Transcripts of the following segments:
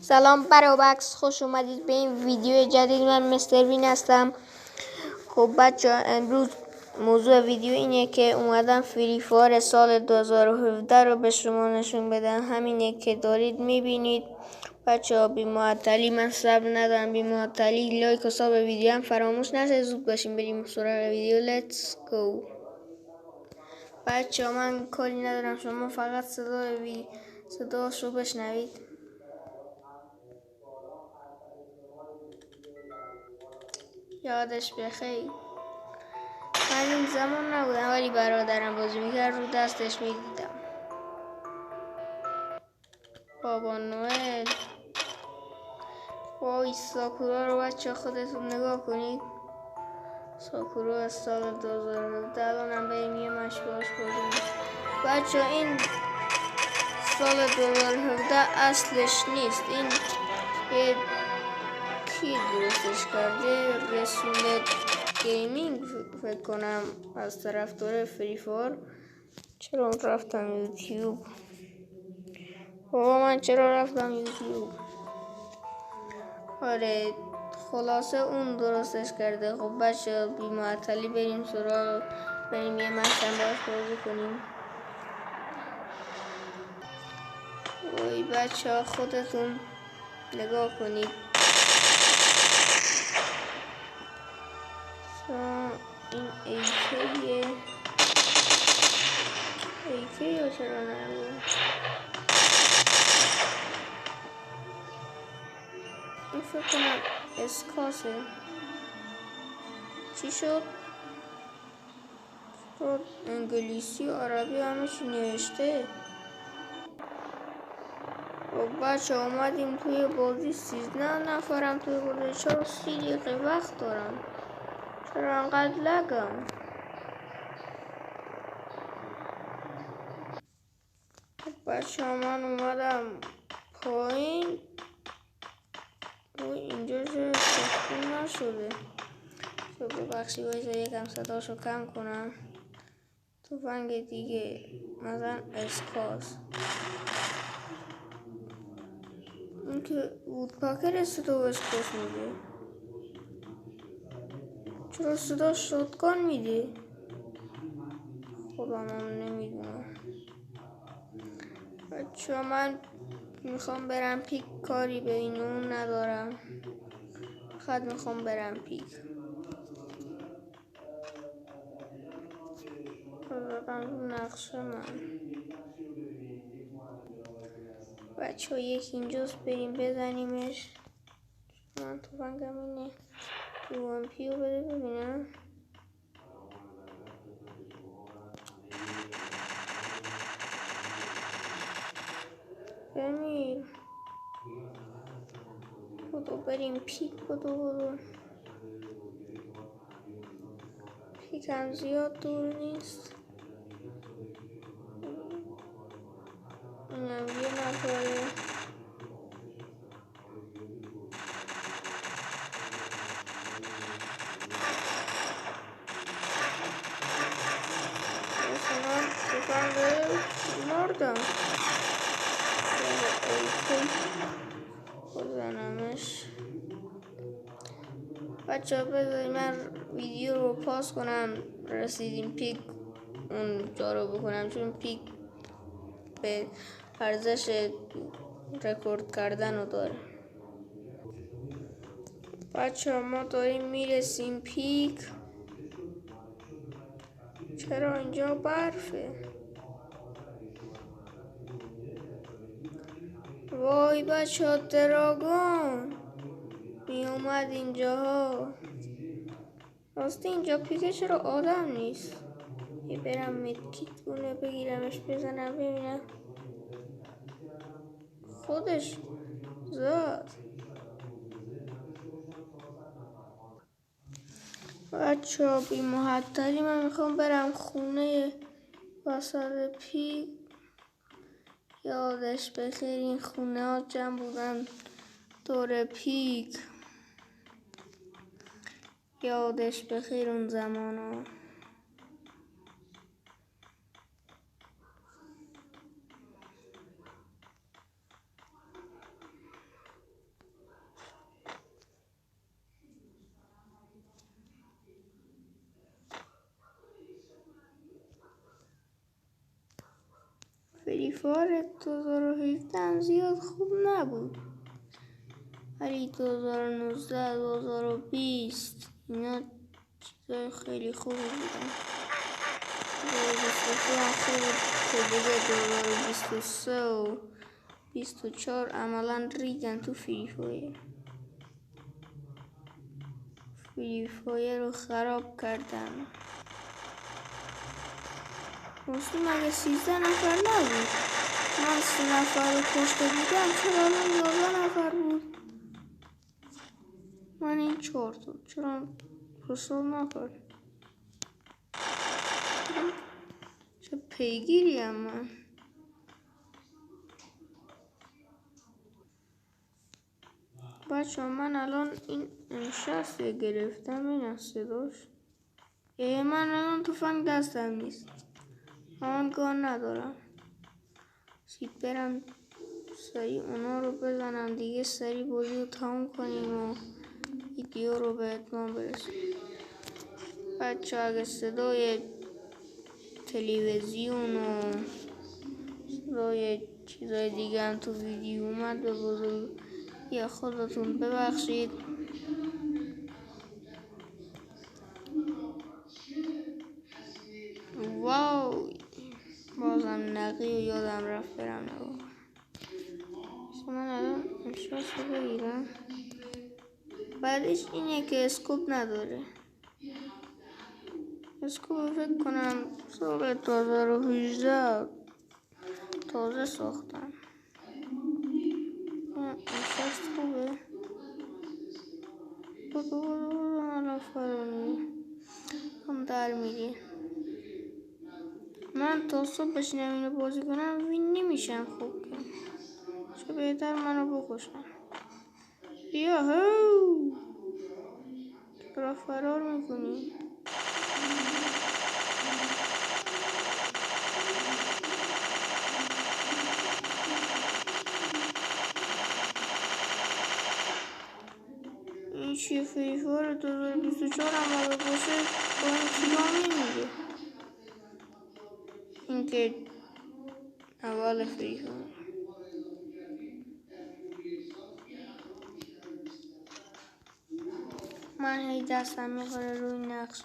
سلام برابکس، خوش اومدید به این ویدیو جدید. من مستر وین هستم. خب بچه امروز موضوع ویدیو اینه که اومدم فری فایر سال 2017 رو به شما نشون بدم. همینه که دارید میبینید. بچه ها بی معطلی، من صبر ندارم، بی معطلی لایک و ساب ویدیو هم فراموش نشه. زود باشیم بریم سراغ ویدیو. لیتس گو. بچه ها من کاری ندارم، شما فقط صداشو بشنوید. یادش بخیر، من این زمان نبودم ولی برادرم بازی میکرد، رو دستش میدیدم. بابا نوئل. وای ساکورا رو بچه خودتون نگاه کنید. ساکورا از سال 2017. الانم بریم یه مشت باش بازی. بچه این سال 2017 اصلش نیست. این یه کی درستش کرده؟ رسول گیمینگ فکر کنم، از طرفدار فری فایر. چرا رفتم یوتیوب؟ بابا من چرا رفتم یوتیوب؟ آره خلاصه اون درستش کرده. خب بچه بی معطلی بریم سراغ، بریم یه مشتم باش بازی کنیم. وای بچه ها خودتون نگاه کنید. این ایکه یا چرا نبود؟ این فکر کنم اسکاسه. چی شد؟ انگلیسی و عربی همه چی نوشته. خب بچه اومدیم توی بازی. 13 نفرم توی بازی. چرا 30 دقیقه وقت دارم؟ چرا انقدر لگم؟ بچه من اومدم پایین. اینجا چه سخون نشده؟ تو ببخشی باید یکم صداشو کم کنم. توفنگ دیگه مثلا اسکاس. این که وودپاکر صدا اسکاس میده. چرا صدا شاتگان میده؟ خودم هم نمیدونم. بچه من میخوام برم پیک، کاری به این اون ندارم، فقط میخوام برم پیک. زدم نقشه من. بچه ها یکی اینجاست، بریم بزنیمش. من توفنگم اینه. UMP رو بده ببینم. بمیر بودو بریم پیک. بودو پیک هم زیاد دور نیست. اینم یه نفره. مثلا توفنگ مردم. بزنمش. بچه ها بذارید من ویدیو رو پاس کنم، رسیدیم پیک اونجا رو بکنم، چون پیک به ارزش رکورد کردن رو داره. بچه ها ما داریم میرسیم پیک. چرا اینجا برفه؟ وای بچه ها دراگون می اومد اینجاها. راستی اینجا پیکه چرا آدم نیست؟ یه برم مدکیت گونه بگیرمش بزنم ببینم. خودش زاد. بچه ها بی محتلی من میخوام برم خونه وسط پیک. یادش بخیر این خونه ها جمع بودن دور پیک. یادش بخیر اون زمان ها. فری فایر 2017 هم زیاد خوب نبود، ولی 2019 2020 اینا چیزای خیلی خوبی بودن. 2022 هم خوب بود که دیگه 2023 و 24 عملا ریدن تو فری فایر رو خراب کردن. رسول مگه 13 نفر نبود؟ من 3 نفر رو کشته بودم، چرا الان 11 نفر بود؟ من این 4 تا چرا رسول نکرد؟ چه پیگیریم من. بچه من الان این M60 گرفتم، این از صداش من الان تفنگ دستم نیست، من گان ندارم. برم سریع اونا رو بزنم دیگه، سریع بازی رو تموم کنیم و ویدیو رو به اتمام برسیم. بچه اگه صدای تلویزیون و صدای چیزای دیگه هم تو ویدیو اومد به بزرگ یا خودتون ببخشید. واو بازم نقی و یادم رفت برم نگاه. من الان امشاس رو بگیرم. بعدش اینه که اسکوپ نداره. اسکوپ فکر کنم سال 2018 تازه ساختم. امشاس خوبه. الان فرانی هم در میری. من تا صبح بشینم اینو بازی کنم وین نمیشم. خوب که چه بهتر منو بکشم. بیا هو چرا فرار میکنی؟ این چیه فری فایر 2024 هم اگه باشه با این کیلام نمیده. این که اول فری فایر. من هی دستم میخوره روی نقشه.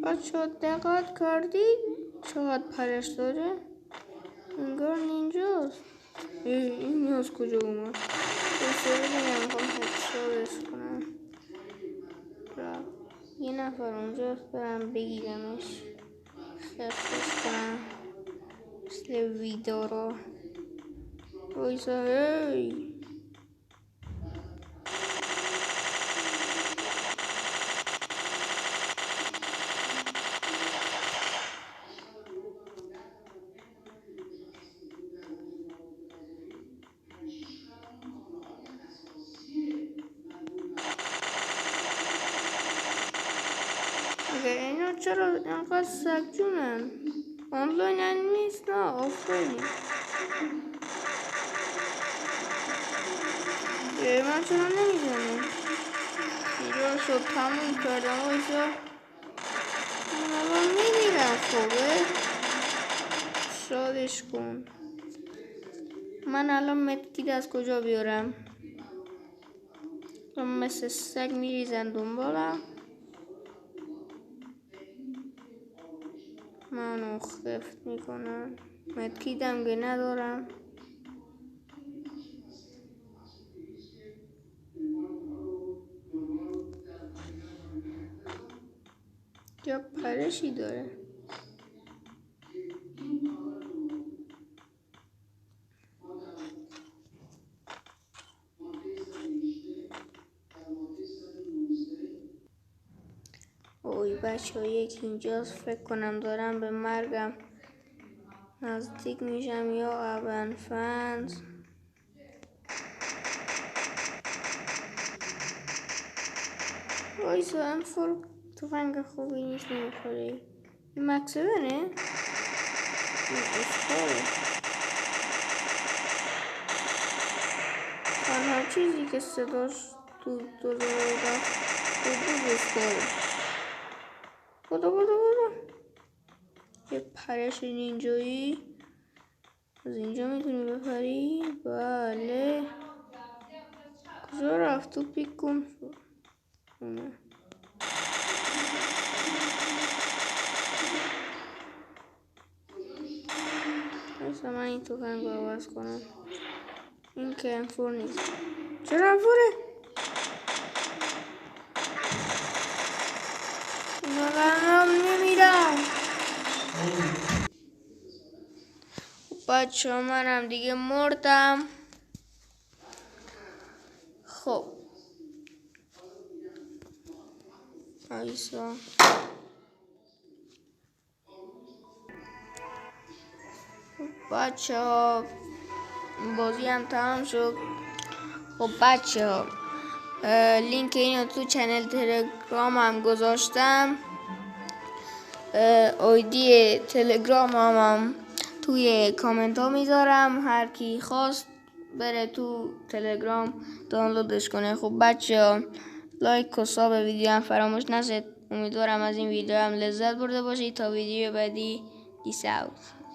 بچه دقت کردید چقدر پرش داره؟ انگار نینجاست. این از کجا اومد؟ بسیار بگم میخوام هدشاتش کنم. یه نفر اونجاست برم بگیرمش، خفتش کنم مثل ویدارا. بایسا هی اگه اینا چرا اینقدر سگجونن؟ آنلاین هم نیست، نه آفلاین. من چرا نمیزنم؟ بیدار شد تموم کردم. وایسا من الان میمیرم. خوبه شادش کن. من الان مدکید از کجا بیارم؟ مثل سگ میریزن دنبالم، منو خفت میکنن. مدکیدم که ندارم. یا پرشی داره. اوی بچه ها یکی اینجاست، فکر کنم دارم به مرگم نزدیک میشم یا ابنفند. وایسا هم فول تفنگ خوبی نیست نمیخوره. این مکسبنه؟ این اسکاره. تنها چیزی که صداش تو 2017 خوب بود اسکاره. برو. یه پرش نینجایی از اینجا میتونی بپری. بله کجا رفت؟ تو پیک گم شد. ایسا من این توفنگ رو عوض کنم. این که انفور نیست. چرا انفوره؟ نگرم نمیرم. بچه منم دیگه مردم. خب ایسا بچه ها بازی هم تمام شد. خب بچه ها لینک اینو تو چنل تلگرام هم گذاشتم. آیدی تلگرام هم توی کامنت ها میذارم. هر کی خواست بره تو تلگرام دانلودش کنه. خب بچه ها لایک و ساب ویدیو هم فراموش نشه. امیدوارم از این ویدیو هم لذت برده باشید. تا ویدیو بعدی پیس اوت.